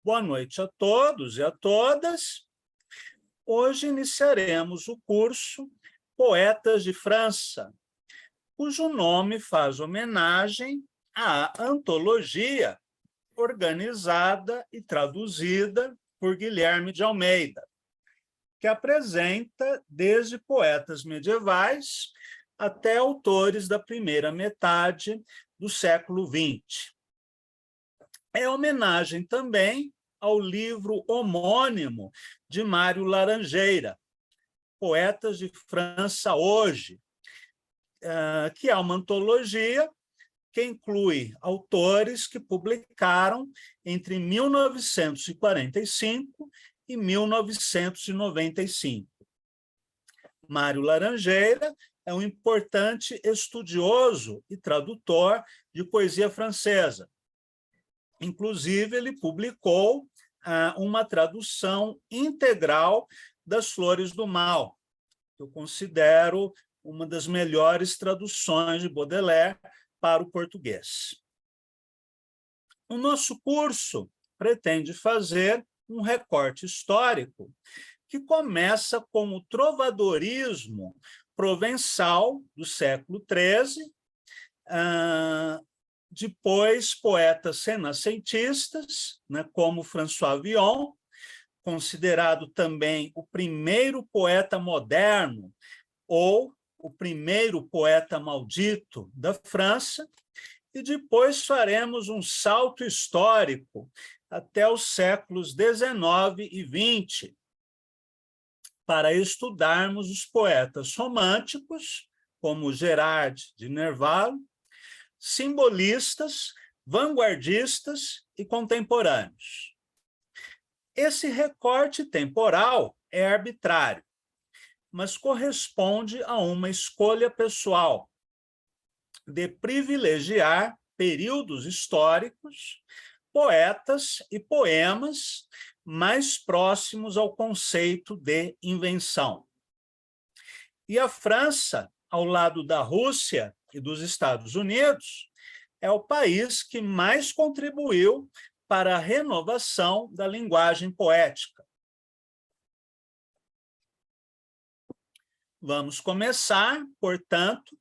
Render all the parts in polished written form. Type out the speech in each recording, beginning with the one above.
Boa noite a todos e a todas. Hoje iniciaremos o curso Poetas de França, cujo nome faz homenagem à antologia organizada e traduzida por Guilherme de Almeida, que apresenta desde poetas medievais até autores da primeira metade do século XX. É homenagem também ao livro homônimo de Mário Laranjeira, Poetas de França Hoje, que é uma antologia que inclui autores que publicaram entre 1945 e 1995. Mário Laranjeira é um importante estudioso e tradutor de poesia francesa. Inclusive, ele publicou uma tradução integral das Flores do Mal, que eu considero uma das melhores traduções de Baudelaire para o português. O nosso curso pretende fazer um recorte histórico que começa com o trovadorismo provençal do século XIII, depois poetas renascentistas, como François Villon, considerado também o primeiro poeta moderno ou o primeiro poeta maldito da França, e depois faremos um salto histórico até os séculos XIX e XX, para estudarmos os poetas românticos, como Gerard de Nerval, simbolistas, vanguardistas e contemporâneos. Esse recorte temporal é arbitrário, mas corresponde a uma escolha pessoal de privilegiar períodos históricos, poetas e poemas mais próximos ao conceito de invenção. E a França, ao lado da Rússia e dos Estados Unidos, é o país que mais contribuiu para a renovação da linguagem poética. Vamos começar, portanto,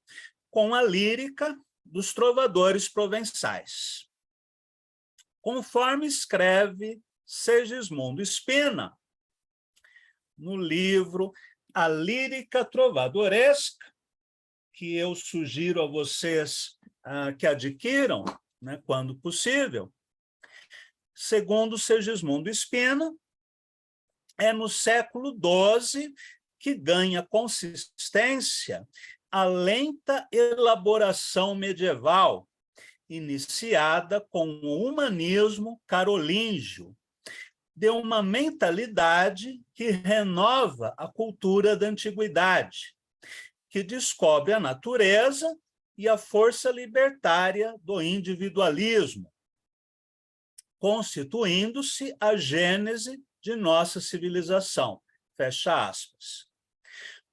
com a lírica dos trovadores provençais. Conforme escreve Segismundo Spina, no livro A Lírica Trovadoresca, que eu sugiro a vocês que adquiram, quando possível, segundo Segismundo Spina, é no século XII que ganha consistência a lenta elaboração medieval, iniciada com o humanismo carolíngio, de uma mentalidade que renova a cultura da antiguidade, que descobre a natureza e a força libertária do individualismo, constituindo-se a gênese de nossa civilização. Fecha aspas.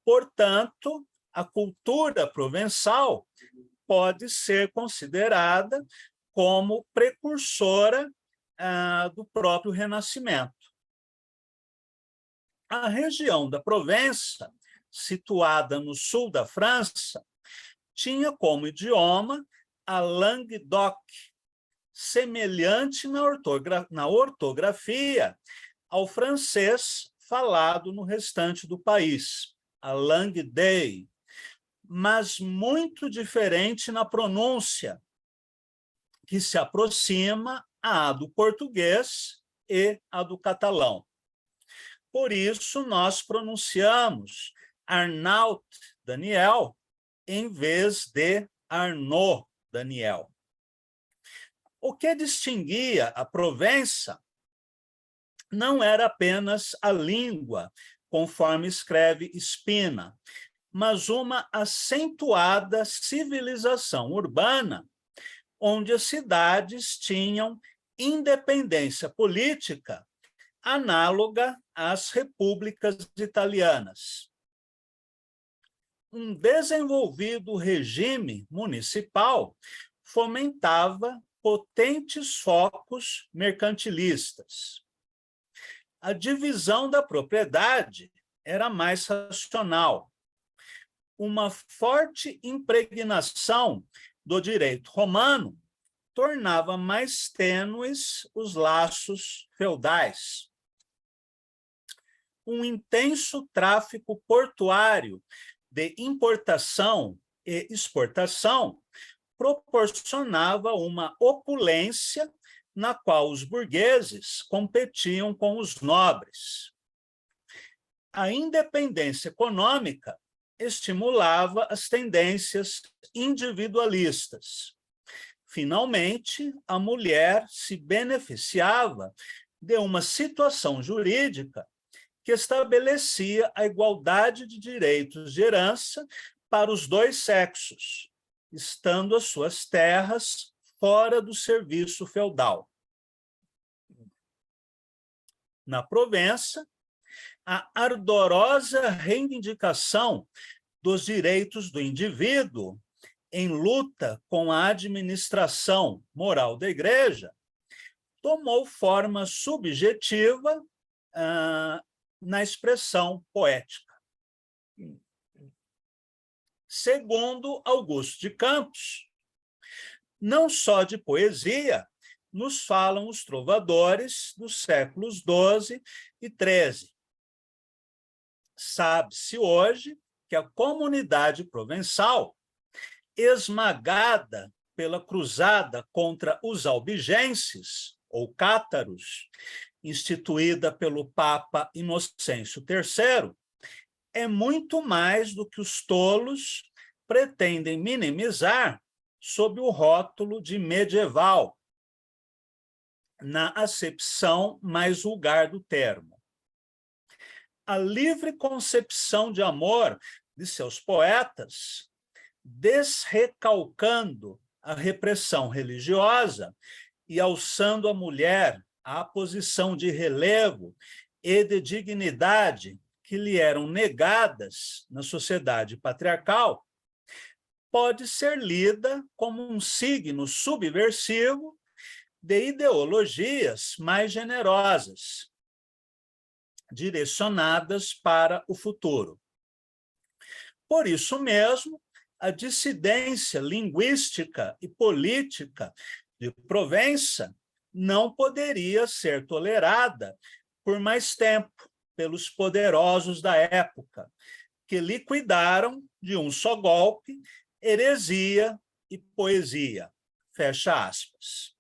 Portanto, a cultura provençal pode ser considerada como precursora do próprio Renascimento. A região da Provença, situada no sul da França, tinha como idioma a Languedoc, semelhante na ortografia ao francês falado no restante do país, a langue d'oeil, mas muito diferente na pronúncia, que se aproxima à do português e à do catalão. Por isso, nós pronunciamos Arnaut Daniel em vez de Arnaud Daniel. O que distinguia a Provença não era apenas a língua, conforme escreve Spina, mas uma acentuada civilização urbana, onde as cidades tinham independência política análoga às repúblicas italianas. Um desenvolvido regime municipal fomentava potentes focos mercantilistas. A divisão da propriedade era mais racional. Uma forte impregnação do direito romano tornava mais tênues os laços feudais. Um intenso tráfico portuário de importação e exportação proporcionava uma opulência na qual os burgueses competiam com os nobres. A independência econômica estimulava as tendências individualistas. Finalmente, a mulher se beneficiava de uma situação jurídica que estabelecia a igualdade de direitos de herança para os dois sexos, estando as suas terras fora do serviço feudal. Na Provença, a ardorosa reivindicação dos direitos do indivíduo em luta com a administração moral da Igreja tomou forma subjetiva na expressão poética. Segundo Augusto de Campos, não só de poesia nos falam os trovadores dos séculos XII e XIII. Sabe-se hoje que a comunidade provençal, esmagada pela cruzada contra os albigenses, ou cátaros, instituída pelo Papa Inocêncio III, é muito mais do que os tolos pretendem minimizar sob o rótulo de medieval, na acepção mais vulgar do termo. A livre concepção de amor de seus poetas, desrecalcando a repressão religiosa e alçando a mulher à posição de relevo e de dignidade que lhe eram negadas na sociedade patriarcal, pode ser lida como um signo subversivo de ideologias mais generosas, direcionadas para o futuro. Por isso mesmo, a dissidência linguística e política de Provença não poderia ser tolerada por mais tempo pelos poderosos da época, que liquidaram de um só golpe heresia e poesia. Fecha aspas.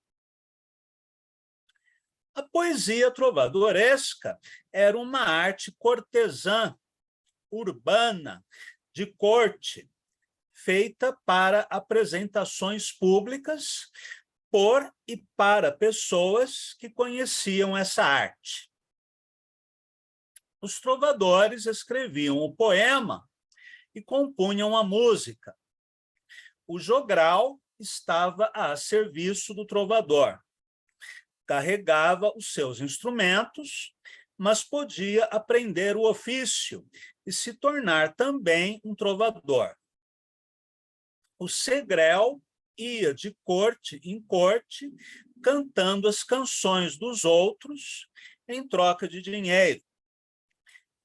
A poesia trovadoresca era uma arte cortesã, urbana, de corte, feita para apresentações públicas por e para pessoas que conheciam essa arte. Os trovadores escreviam o poema e compunham a música. O jogral estava a serviço do trovador. Carregava os seus instrumentos, mas podia aprender o ofício e se tornar também um trovador. O segrel ia de corte em corte, cantando as canções dos outros em troca de dinheiro.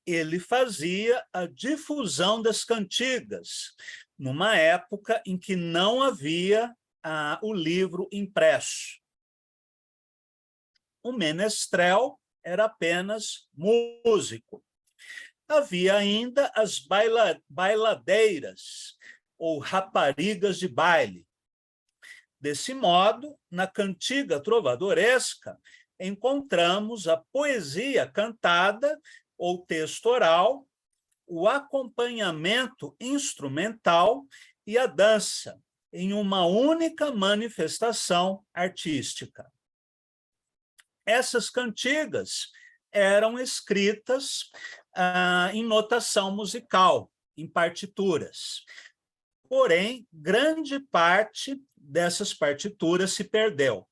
Ele fazia a difusão das cantigas, numa época em que não havia o livro impresso. O menestrel era apenas músico. Havia ainda as bailadeiras, ou raparigas de baile. Desse modo, na cantiga trovadoresca, encontramos a poesia cantada ou texto oral, o acompanhamento instrumental e a dança, em uma única manifestação artística. Essas cantigas eram escritas em notação musical, em partituras. Porém, grande parte dessas partituras se perdeu.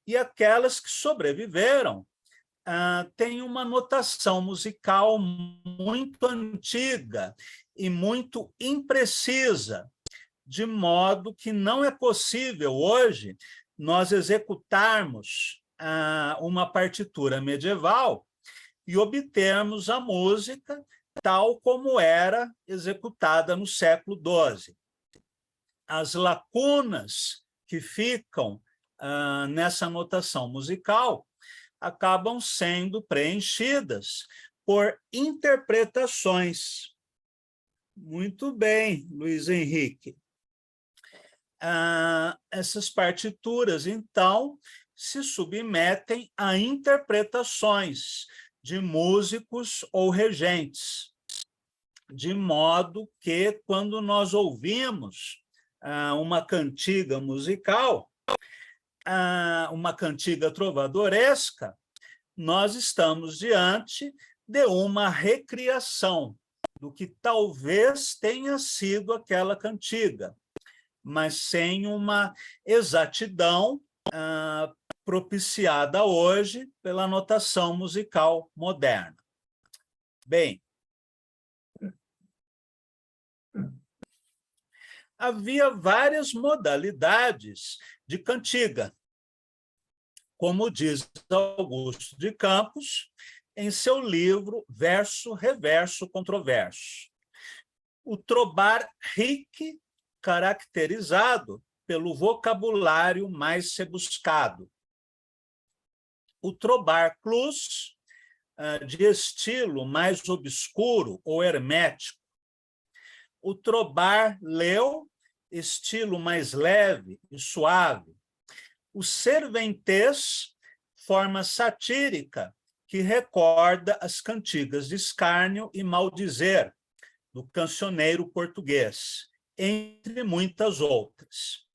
E aquelas que sobreviveram têm uma notação musical muito antiga e muito imprecisa, de modo que não é possível hoje nós executarmos uma partitura medieval e obtermos a música tal como era executada no século XII. As lacunas que ficam nessa notação musical acabam sendo preenchidas por interpretações. Muito bem, Luiz Henrique. Essas partituras, então, se submetem a interpretações de músicos ou regentes, de modo que, quando nós ouvimos uma cantiga musical, uma cantiga trovadoresca, nós estamos diante de uma recriação do que talvez tenha sido aquela cantiga, mas sem uma exatidão propiciada hoje pela notação musical moderna. Bem, havia várias modalidades de cantiga, como diz Augusto de Campos em seu livro Verso, Reverso, Controverso. O trobar rique, caracterizado pelo vocabulário mais rebuscado. O trobar clus, de estilo mais obscuro ou hermético. O trobar leu, estilo mais leve e suave. O serventês, forma satírica que recorda as cantigas de escárnio e maldizer do cancioneiro português, entre muitas outras.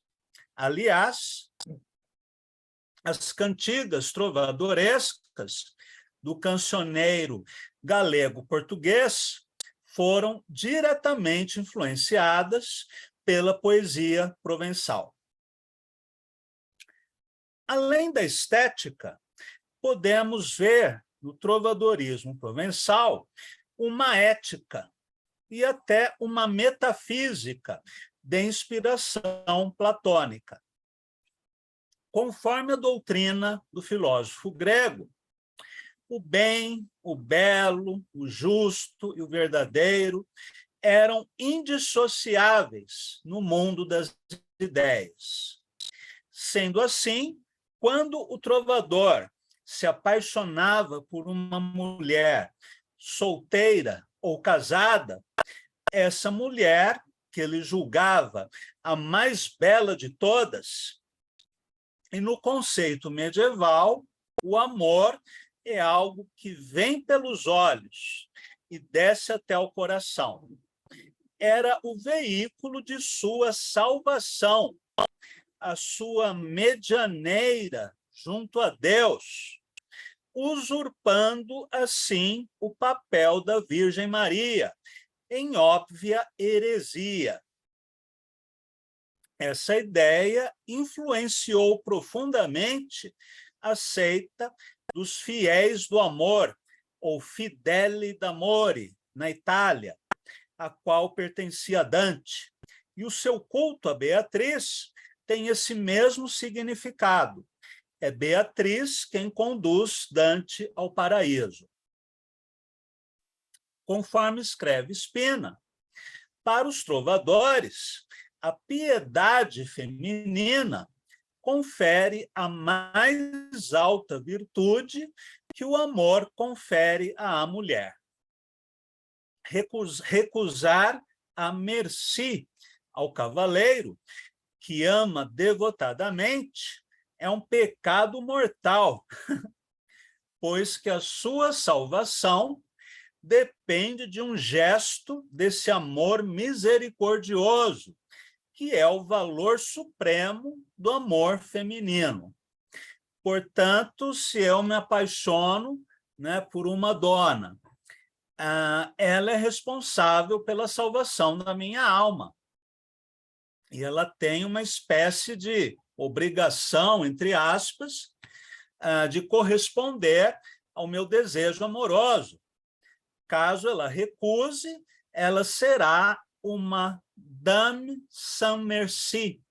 Aliás, as cantigas trovadorescas do cancioneiro galego-português foram diretamente influenciadas pela poesia provençal. Além da estética, podemos ver no trovadorismo provençal uma ética e até uma metafísica de inspiração platônica. Conforme a doutrina do filósofo grego, o bem, o belo, o justo e o verdadeiro eram indissociáveis no mundo das ideias. Sendo assim, quando o trovador se apaixonava por uma mulher solteira ou casada, essa mulher, que ele julgava a mais bela de todas, e no conceito medieval, o amor é algo que vem pelos olhos e desce até o coração. Era o veículo de sua salvação, a sua medianeira junto a Deus, usurpando, assim, o papel da Virgem Maria, em óbvia heresia. Essa ideia influenciou profundamente a seita dos fiéis do amor, ou Fideli d'Amore, na Itália, a qual pertencia Dante. E o seu culto a Beatriz tem esse mesmo significado. É Beatriz quem conduz Dante ao paraíso. Conforme escreve Spina, para os trovadores, a piedade feminina confere a mais alta virtude que o amor confere à mulher. Recusar a merci ao cavaleiro, que ama devotadamente, é um pecado mortal, pois que a sua salvação depende de um gesto desse amor misericordioso, que é o valor supremo do amor feminino. Portanto, se eu me apaixono, por uma dona, ela é responsável pela salvação da minha alma. E ela tem uma espécie de obrigação, entre aspas, de corresponder ao meu desejo amoroso. Caso ela recuse, ela será uma dame sans merci,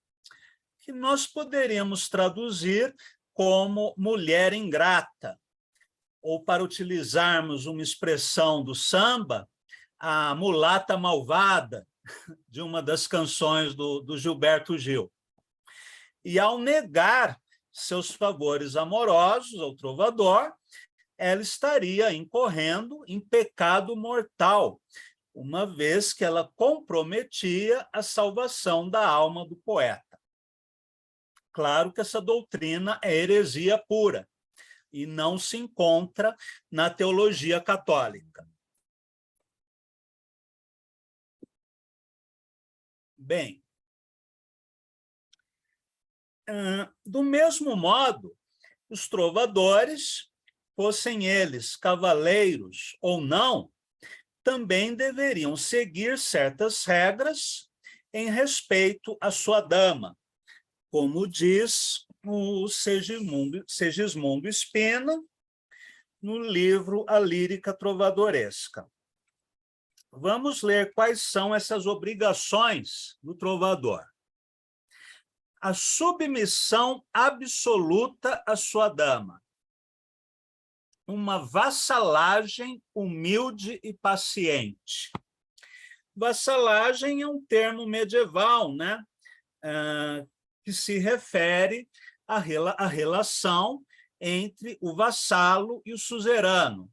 que nós poderíamos traduzir como mulher ingrata, ou, para utilizarmos uma expressão do samba, a mulata malvada, de uma das canções do Gilberto Gil. E, ao negar seus favores amorosos ao trovador, ela estaria incorrendo em pecado mortal, uma vez que ela comprometia a salvação da alma do poeta. Claro que essa doutrina é heresia pura e não se encontra na teologia católica. Bem, do mesmo modo, os trovadores, fossem eles cavaleiros ou não, também deveriam seguir certas regras em respeito à sua dama, como diz o Segismundo Spina, no livro A Lírica Trovadoresca. Vamos ler quais são essas obrigações do trovador. A submissão absoluta à sua dama. Uma vassalagem humilde e paciente. Vassalagem é um termo medieval, né? Que se refere à relação entre o vassalo e o suzerano.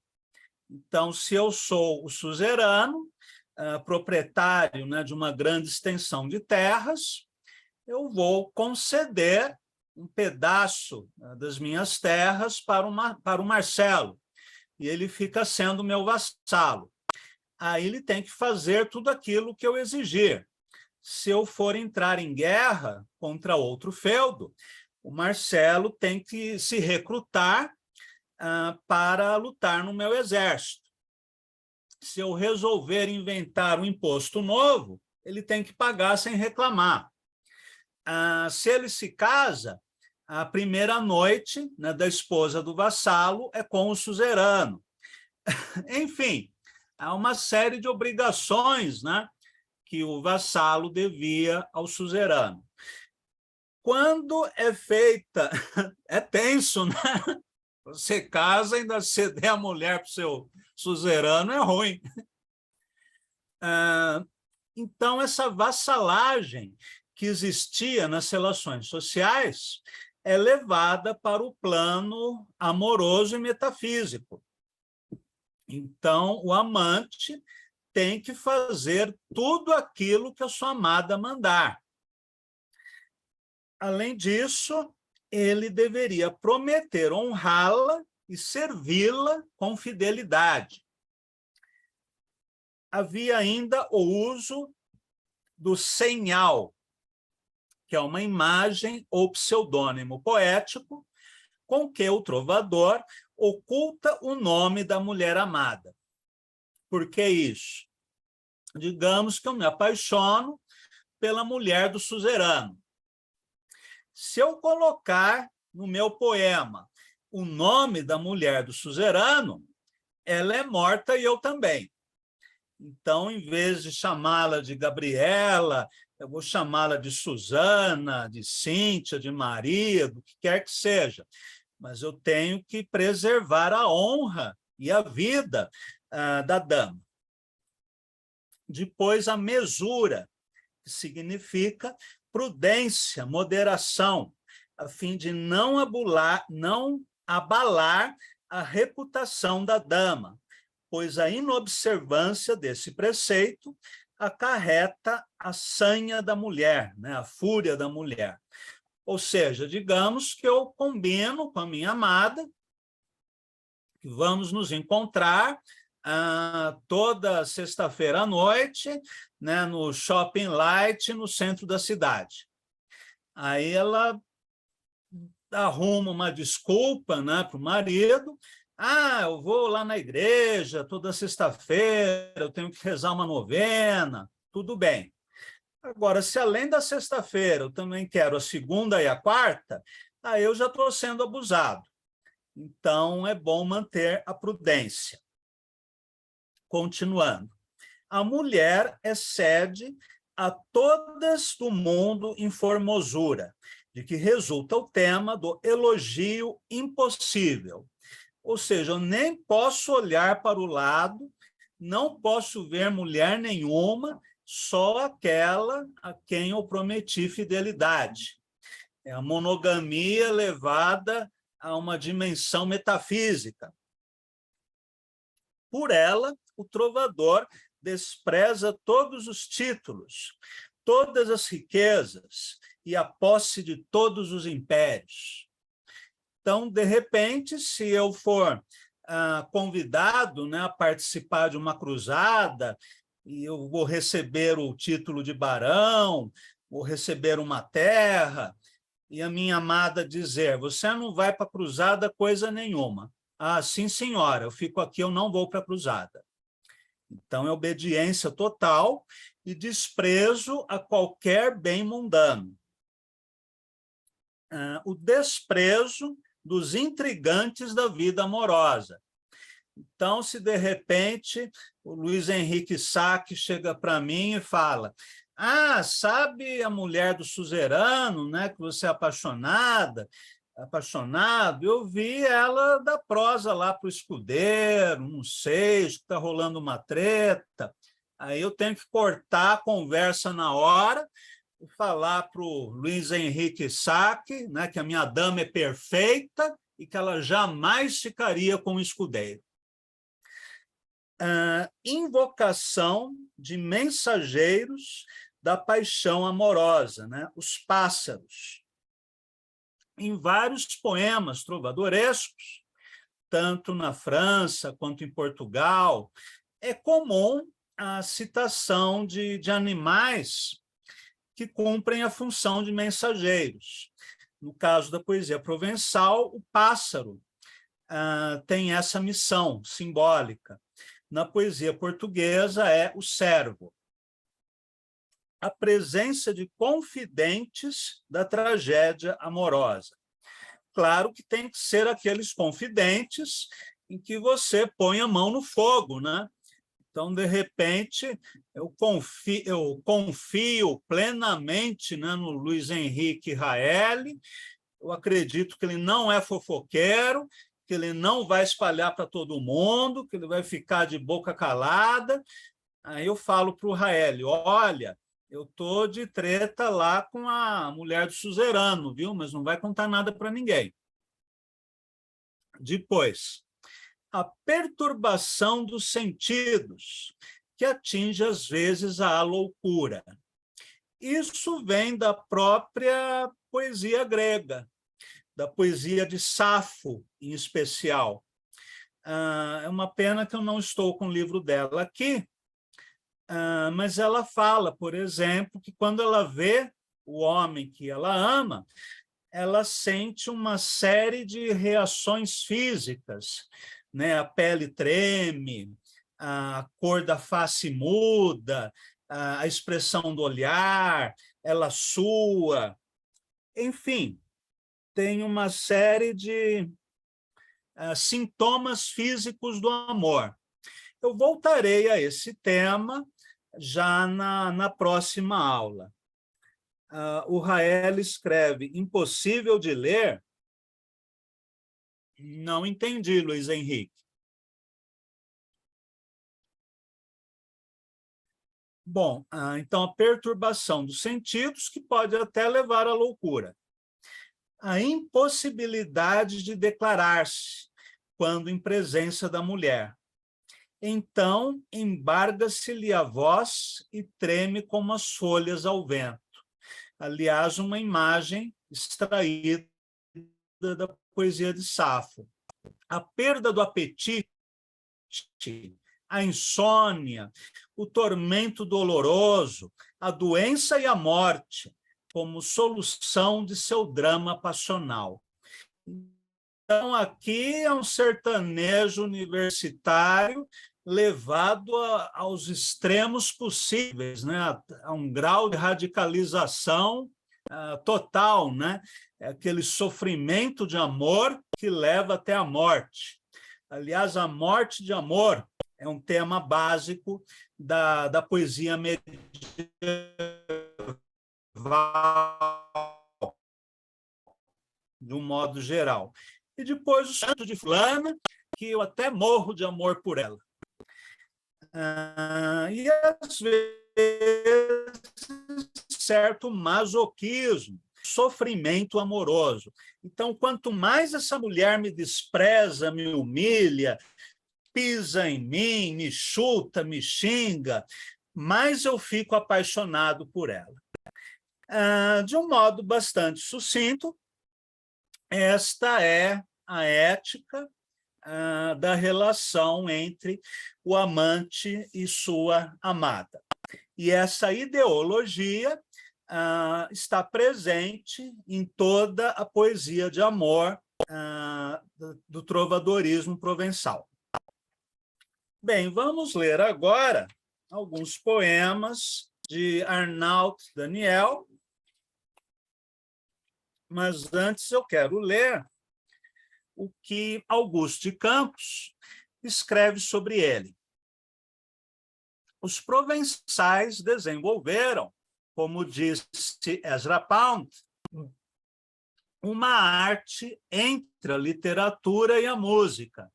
Então, se eu sou o suzerano, proprietário, né, de uma grande extensão de terras, eu vou conceder um pedaço das minhas terras para o Marcelo, e ele fica sendo meu vassalo. Aí ele tem que fazer tudo aquilo que eu exigir. Se eu for entrar em guerra contra outro feudo, o Marcelo tem que se recrutar para lutar no meu exército. Se eu resolver inventar um imposto novo, ele tem que pagar sem reclamar. Se ele se casa, a primeira noite, né, da esposa do vassalo é com o suzerano. Enfim, há uma série de obrigações, né, que o vassalo devia ao suzerano. Quando é feita, é tenso, né? Você casa, ainda ceder a mulher para o seu suzerano é ruim. Então, essa vassalagem que existia nas relações sociais é levada para o plano amoroso e metafísico. Então, o amante tem que fazer tudo aquilo que a sua amada mandar. Além disso, ele deveria prometer honrá-la e servi-la com fidelidade. Havia ainda o uso do senhal, que é uma imagem ou pseudônimo poético com que o trovador oculta o nome da mulher amada. Por que isso? Digamos que eu me apaixono pela mulher do suzerano. Se eu colocar no meu poema o nome da mulher do suzerano, ela é morta e eu também. Então, em vez de chamá-la de Gabriela, eu vou chamá-la de Susana, de Cíntia, de Maria, do que quer que seja. Mas eu tenho que preservar a honra e a vida da dama. Depois, a mesura, que significa prudência, moderação, a fim de não abalar a reputação da dama, pois a inobservância desse preceito acarreta a sanha da mulher, né? A fúria da mulher. Ou seja, digamos que eu combino com a minha amada, que vamos nos encontrar toda sexta-feira à noite, né, no Shopping Light, no centro da cidade. Aí ela arruma uma desculpa, né, para o marido. Eu vou lá na igreja toda sexta-feira, eu tenho que rezar uma novena, tudo bem. Agora, se além da sexta-feira eu também quero a segunda e a quarta, aí eu já estou sendo abusado. Então, é bom manter a prudência. Continuando. A mulher excede a todas do mundo em formosura, de que resulta o tema do elogio impossível. Ou seja, eu nem posso olhar para o lado, não posso ver mulher nenhuma, só aquela a quem eu prometi fidelidade. É a monogamia levada a uma dimensão metafísica. Por ela, o trovador despreza todos os títulos, todas as riquezas e a posse de todos os impérios. Então, de repente, se eu for convidado, né, a participar de uma cruzada, e eu vou receber o título de barão, vou receber uma terra, e a minha amada dizer, você não vai para a cruzada coisa nenhuma. Ah, sim, senhora, eu fico aqui, eu não vou para a cruzada. Então, é obediência total e desprezo a qualquer bem mundano. O desprezo dos intrigantes da vida amorosa. Então, se de repente o Luiz Henrique Sá chega para mim e fala, sabe a mulher do suzerano, né, que você é apaixonado, eu vi ela da prosa lá para o escudeiro, não sei, acho que está rolando uma treta, aí eu tenho que cortar a conversa na hora, falar para o Luiz Henrique Sá, né, que a minha dama é perfeita e que ela jamais ficaria com o escudeiro. Invocação de mensageiros da paixão amorosa, né, os pássaros. Em vários poemas trovadorescos, tanto na França quanto em Portugal, é comum a citação de animais que cumprem a função de mensageiros. No caso da poesia provençal, o pássaro tem essa missão simbólica. Na poesia portuguesa, é o cervo. A presença de confidentes da tragédia amorosa. Claro que tem que ser aqueles confidentes em que você põe a mão no fogo, né? Então, de repente, eu confio plenamente, né, no Luiz Henrique Raeli, eu acredito que ele não é fofoqueiro, que ele não vai espalhar para todo mundo, que ele vai ficar de boca calada. Aí eu falo para o Raeli, olha, eu estou de treta lá com a mulher do suzerano, viu? Mas não vai contar nada para ninguém. Depois, a perturbação dos sentidos, que atinge, às vezes, a loucura. Isso vem da própria poesia grega, da poesia de Safo, em especial. É uma pena que eu não estou com o livro dela aqui, mas ela fala, por exemplo, que quando ela vê o homem que ela ama, ela sente uma série de reações físicas, né? A pele treme, a cor da face muda, a expressão do olhar, ela sua, enfim, tem uma série de sintomas físicos do amor. Eu voltarei a esse tema já na próxima aula. O Rael escreve, impossível de ler? Não entendi, Luiz Henrique. Bom, então a perturbação dos sentidos que pode até levar à loucura. A impossibilidade de declarar-se quando em presença da mulher. Então, embarga-se-lhe a voz e treme como as folhas ao vento. Aliás, uma imagem extraída da poesia de Safo. A perda do apetite, a insônia, o tormento doloroso, a doença e a morte, como solução de seu drama passional. Então, aqui é um sertanejo universitário levado aos extremos possíveis, né? A um grau de radicalização total, né? É aquele sofrimento de amor que leva até a morte. Aliás, a morte de amor é um tema básico da poesia medieval. de um modo geral. E depois o Santo de Fulana, que eu até morro de amor por ela. E às vezes certo masoquismo, sofrimento amoroso. Então, quanto mais essa mulher me despreza, me humilha, pisa em mim, me chuta, me xinga, mais eu fico apaixonado por ela. De um modo bastante sucinto, esta é a ética da relação entre o amante e sua amada. E essa ideologia está presente em toda a poesia de amor do trovadorismo provençal. Bem, vamos ler agora alguns poemas de Arnaud Daniel, mas antes eu quero ler o que Augusto de Campos escreve sobre ele. Os provençais desenvolveram, como disse Ezra Pound, uma arte entre a literatura e a música,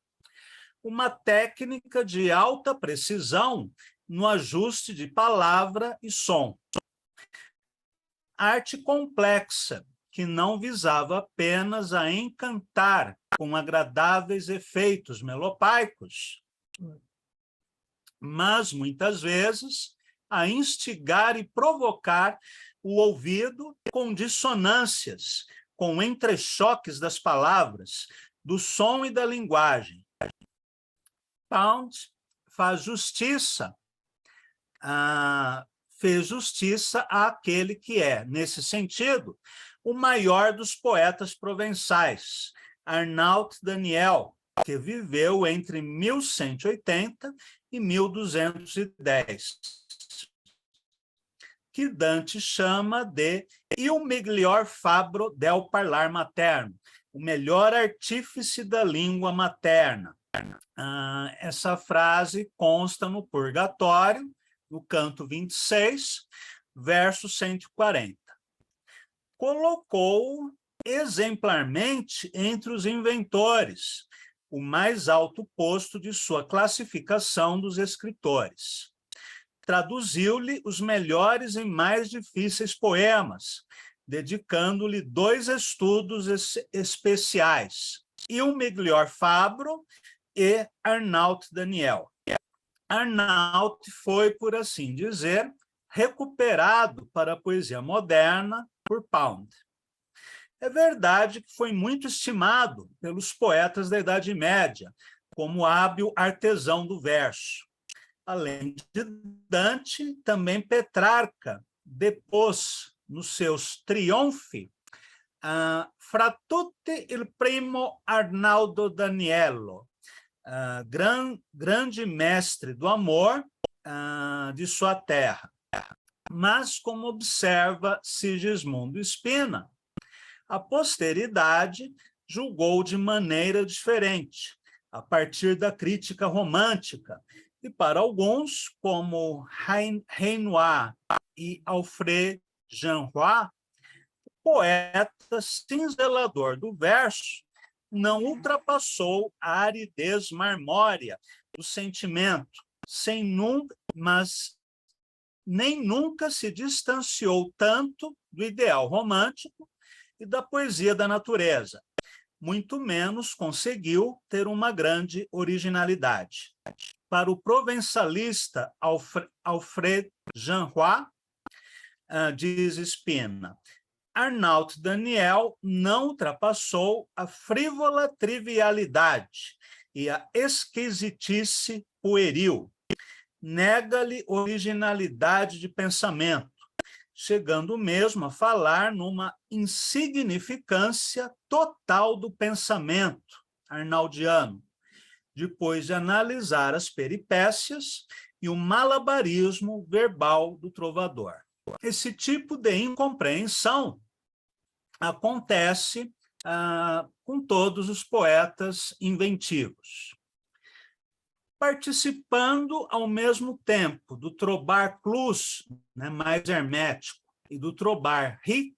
uma técnica de alta precisão no ajuste de palavra e som. Arte complexa, que não visava apenas a encantar com agradáveis efeitos melopaicos, mas, muitas vezes, a instigar e provocar o ouvido com dissonâncias, com entrechoques das palavras, do som e da linguagem. Pound fez justiça àquele que é, nesse sentido, o maior dos poetas provençais, Arnaud Daniel, que viveu entre 1180 e 1210, que Dante chama de il miglior fabbro del parlar materno, o melhor artífice da língua materna. Essa frase consta no Purgatório, no canto 26, verso 140. Colocou exemplarmente entre os inventores, o mais alto posto de sua classificação dos escritores. Traduziu-lhe os melhores e mais difíceis poemas, dedicando-lhe 2 estudos especiais, Il miglior fabbro e Arnaud Daniel. Arnaud foi, por assim dizer, recuperado para a poesia moderna por Pound. É verdade que foi muito estimado pelos poetas da Idade Média, como hábil artesão do verso. Além de Dante, também Petrarca depôs nos seus Triunfi fra tutti il primo Arnaldo Daniello, grande mestre do amor de sua terra. Mas, como observa Sigismundo Spina, a posteridade julgou de maneira diferente, a partir da crítica romântica, e para alguns, como Renoir e Alfred Jeanroy, o poeta cinzelador do verso não ultrapassou a aridez marmórea do sentimento, mas nem nunca se distanciou tanto do ideal romântico e da poesia da natureza, muito menos conseguiu ter uma grande originalidade. Para o provençalista Alfred Jeanroy, diz Spina, Arnaud Daniel não ultrapassou a frívola trivialidade e a esquisitice pueril. Nega-lhe originalidade de pensamento, chegando mesmo a falar numa insignificância total do pensamento arnaldiano, depois de analisar as peripécias e o malabarismo verbal do trovador. Esse tipo de incompreensão acontece com todos os poetas inventivos. Participando ao mesmo tempo do trobar clus, mais hermético, e do trobar ric,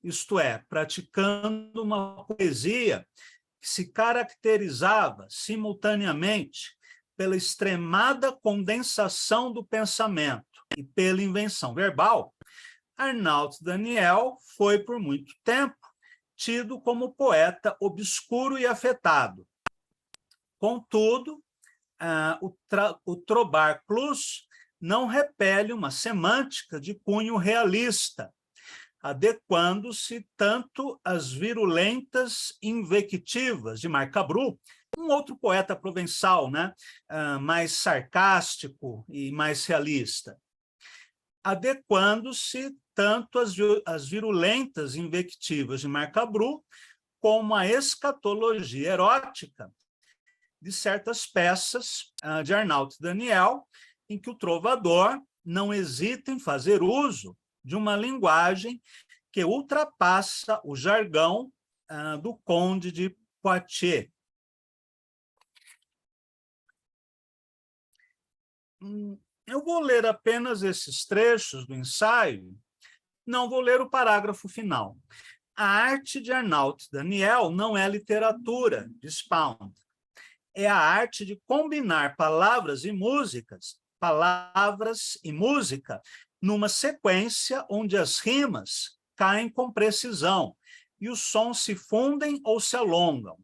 isto é, praticando uma poesia que se caracterizava simultaneamente pela extremada condensação do pensamento e pela invenção verbal, Arnaut Daniel foi, por muito tempo, tido como poeta obscuro e afetado. Contudo, o Trobar Plus não repele uma semântica de cunho realista, adequando-se tanto às virulentas invectivas de Marc Cabru, um outro poeta provençal, né, mais sarcástico e mais realista, adequando-se tanto às virulentas invectivas de Marc Cabru como à escatologia erótica de certas peças de Arnaut Daniel, em que o trovador não hesita em fazer uso de uma linguagem que ultrapassa o jargão do conde de Poitiers. Eu vou ler apenas esses trechos do ensaio, não vou ler o parágrafo final. A arte de Arnaut Daniel não é literatura, diz Pound. É a arte de combinar palavras e música, numa sequência onde as rimas caem com precisão e os sons se fundem ou se alongam.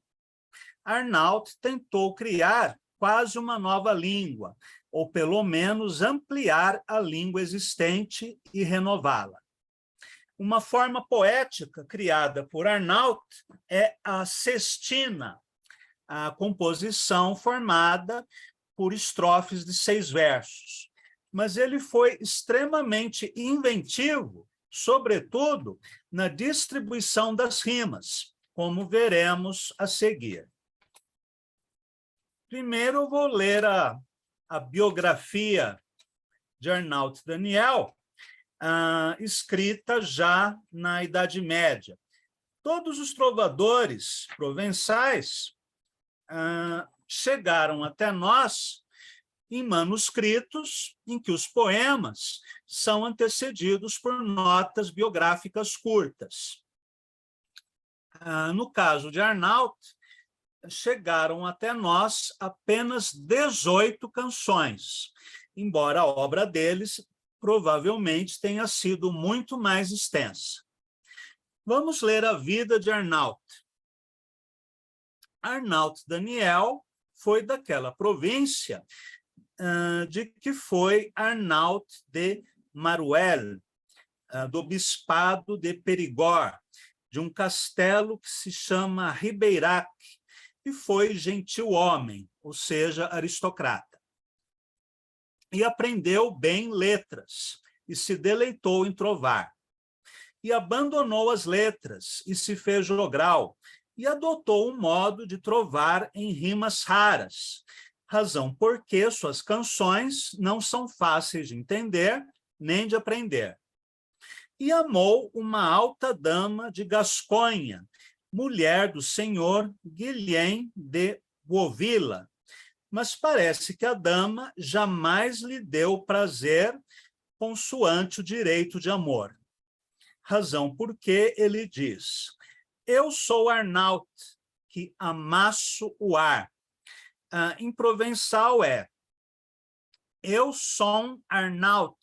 Arnaut tentou criar quase uma nova língua, ou pelo menos ampliar a língua existente e renová-la. Uma forma poética criada por Arnaut é a sestina, a composição formada por estrofes de 6 versos. Mas ele foi extremamente inventivo, sobretudo na distribuição das rimas, como veremos a seguir. Primeiro, eu vou ler a biografia de Arnaut Daniel, escrita já na Idade Média. Todos os trovadores provençais chegaram até nós em manuscritos em que os poemas são antecedidos por notas biográficas curtas. No caso de Arnaut, chegaram até nós apenas 18 canções, embora a obra deles provavelmente tenha sido muito mais extensa. Vamos ler a vida de Arnaut. Arnaut Daniel foi daquela província de que foi Arnaut de Maruel, do bispado de Périgord, de um castelo que se chama Ribeirac, e foi gentil homem, ou seja, aristocrata. E aprendeu bem letras, e se deleitou em trovar. E abandonou as letras, e se fez jogral, e adotou um modo de trovar em rimas raras, razão porque suas canções não são fáceis de entender nem de aprender. E amou uma alta dama de Gasconha, mulher do senhor Guilhem de Bouvila, mas parece que a dama jamais lhe deu prazer consoante o direito de amor. Razão porque ele diz: eu sou Arnaut, que amasso o ar. Em provençal é: eu sou Arnaut,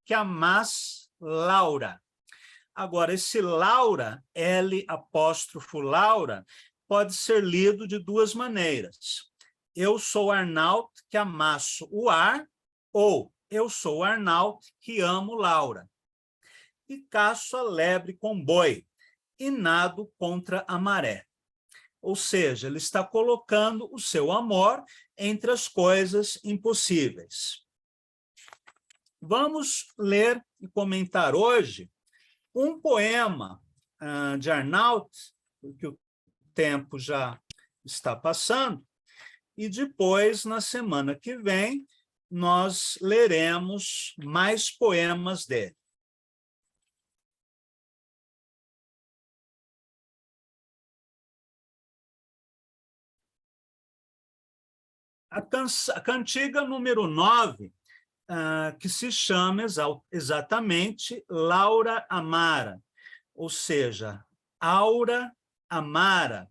que amass Laura. Agora, esse Laura, L apóstrofo Laura, pode ser lido de 2 maneiras. Eu sou Arnaut, que amasso o ar, ou eu sou Arnaut, que amo Laura. E caço a lebre com boi, e nado contra a maré. Ou seja, ele está colocando o seu amor entre as coisas impossíveis. Vamos ler e comentar hoje um poema de Arnaut, porque o tempo já está passando, e depois, na semana que vem, nós leremos mais poemas dele. A cantiga número 9, que se chama exatamente Laura Amara, ou seja, Aura Amara,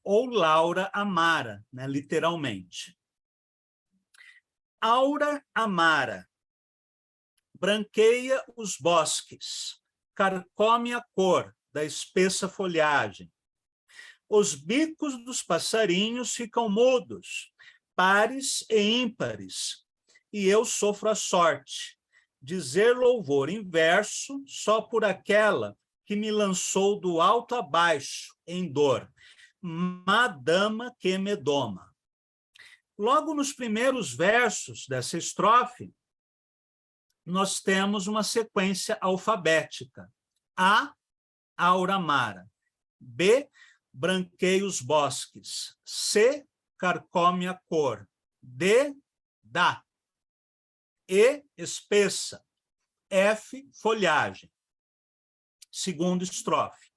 ou Laura Amara, né, literalmente. Aura Amara, branqueia os bosques, carcome a cor da espessa folhagem. Os bicos dos passarinhos ficam mudos, pares e ímpares, e eu sofro a sorte, dizer louvor em verso só por aquela que me lançou do alto a baixo, em dor, madama que me doma. Logo nos primeiros versos dessa estrofe, nós temos uma sequência alfabética. A, Aura Amara. B, branqueia os bosques. C, carcome a cor. D, dá. E, espessa. F, folhagem. Segunda estrofe.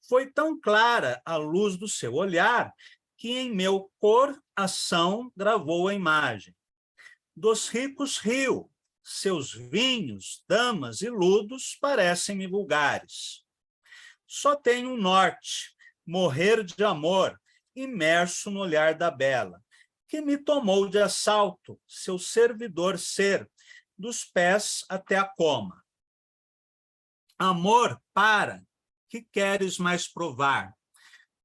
Foi tão clara a luz do seu olhar que em meu coração gravou a imagem. Dos ricos rio, seus vinhos, damas e ludos parecem-me vulgares. Só tenho um norte, morrer de amor, imerso no olhar da bela, que me tomou de assalto, seu servidor ser, dos pés até a coma. Amor, para, que queres mais provar?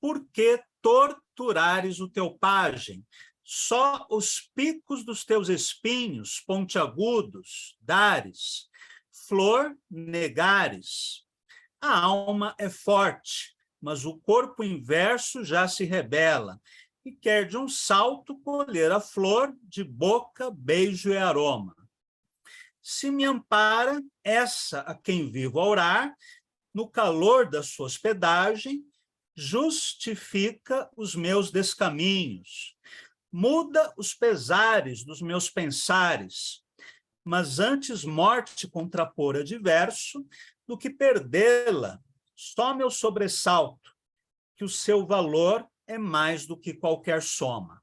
Por que torturares o teu pajem? Só os picos dos teus espinhos, pontiagudos, dares, flor, negares. A alma é forte, mas o corpo inverso já se rebela e quer de um salto colher a flor de boca, beijo e aroma. Se me ampara essa a quem vivo a orar, no calor da sua hospedagem, justifica os meus descaminhos, muda os pesares dos meus pensares, mas antes morte contrapor adverso do que perdê-la, só meu sobressalto, que o seu valor é mais do que qualquer soma.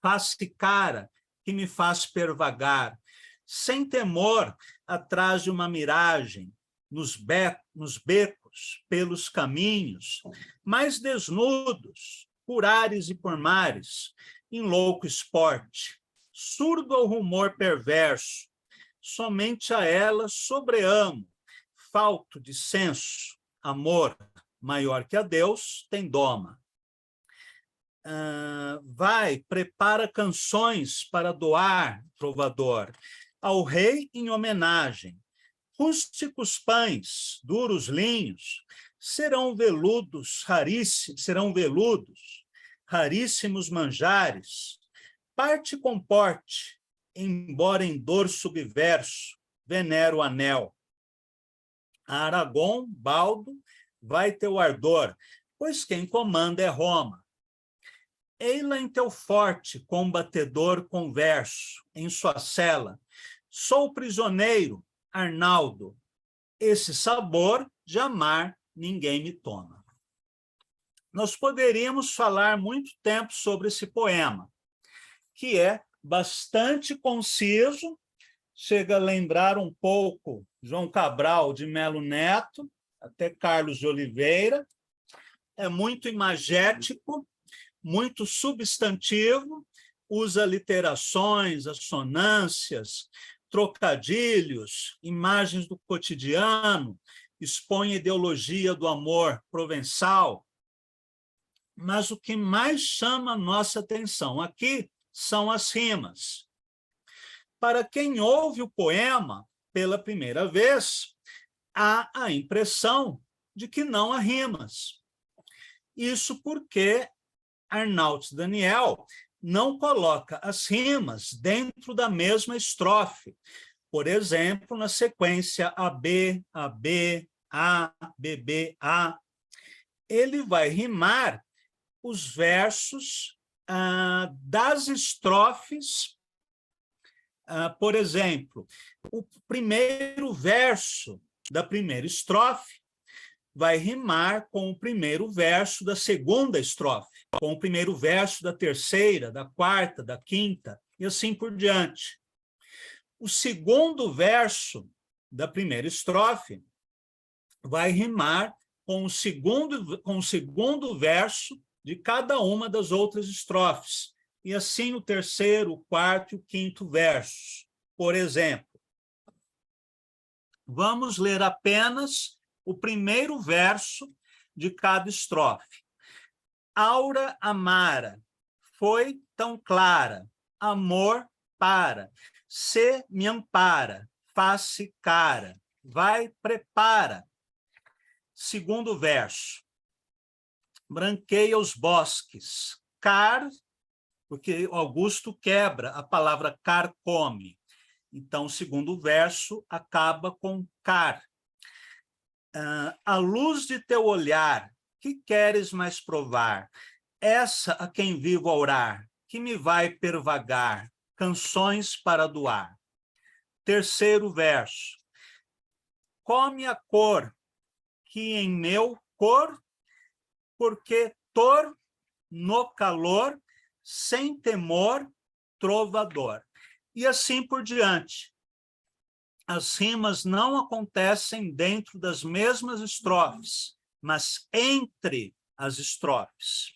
Faz-se cara que me faz pervagar, sem temor, atrás de uma miragem, nos becos, pelos caminhos, mais desnudos, por ares e por mares, em louco esporte, surdo ao rumor perverso, somente a ela sobreamo, falto de senso, amor maior que a Deus, tem doma. Vai, prepara canções para doar, trovador, ao rei em homenagem. Rústicos pães, duros linhos, serão veludos, raríssimos manjares. Parte com porte, embora em dor subverso, venero o anel. A Aragon, Baldo, vai teu ardor, pois quem comanda é Roma. Ei-la em teu forte combatedor converso, em sua cela. Sou prisioneiro, Arnaldo, esse sabor de amar ninguém me toma. Nós poderíamos falar muito tempo sobre esse poema, que é bastante conciso, chega a lembrar um pouco João Cabral de Melo Neto, até Carlos de Oliveira, é muito imagético, muito substantivo, usa literações, assonâncias, trocadilhos, imagens do cotidiano, expõe a ideologia do amor provençal. Mas o que mais chama a nossa atenção aqui são as rimas. Para quem ouve o poema pela primeira vez, há a impressão de que não há rimas. Isso porque Arnaut Daniel não coloca as rimas dentro da mesma estrofe. Por exemplo, na sequência AB, AB, A, BB, A. Ele vai rimar os versos das estrofes. Por exemplo, o primeiro verso da primeira estrofe vai rimar com o primeiro verso da segunda estrofe, com o primeiro verso da terceira, da quarta, da quinta, e assim por diante. O segundo verso da primeira estrofe vai rimar com o segundo verso de cada uma das outras estrofes. E assim o terceiro, o quarto e o quinto versos. Por exemplo, vamos ler apenas o primeiro verso de cada estrofe. Aura amara, foi tão clara, amor para, se me ampara, face cara, vai, prepara. Segundo verso, branqueia os bosques, porque Augusto quebra a palavra carcome. Então, o segundo verso acaba com car. A luz de teu olhar, que queres mais provar? Essa a quem vivo a orar, que me vai pervagar, canções para doar. Terceiro verso, come a cor, que em meu cor, porque tor no calor, sem temor, trovador. E assim por diante. As rimas não acontecem dentro das mesmas estrofes, mas entre as estrofes.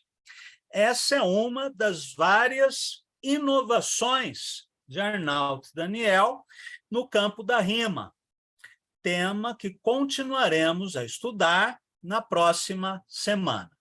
Essa é uma das várias inovações de Arnaut Daniel no campo da rima, tema que continuaremos a estudar na próxima semana.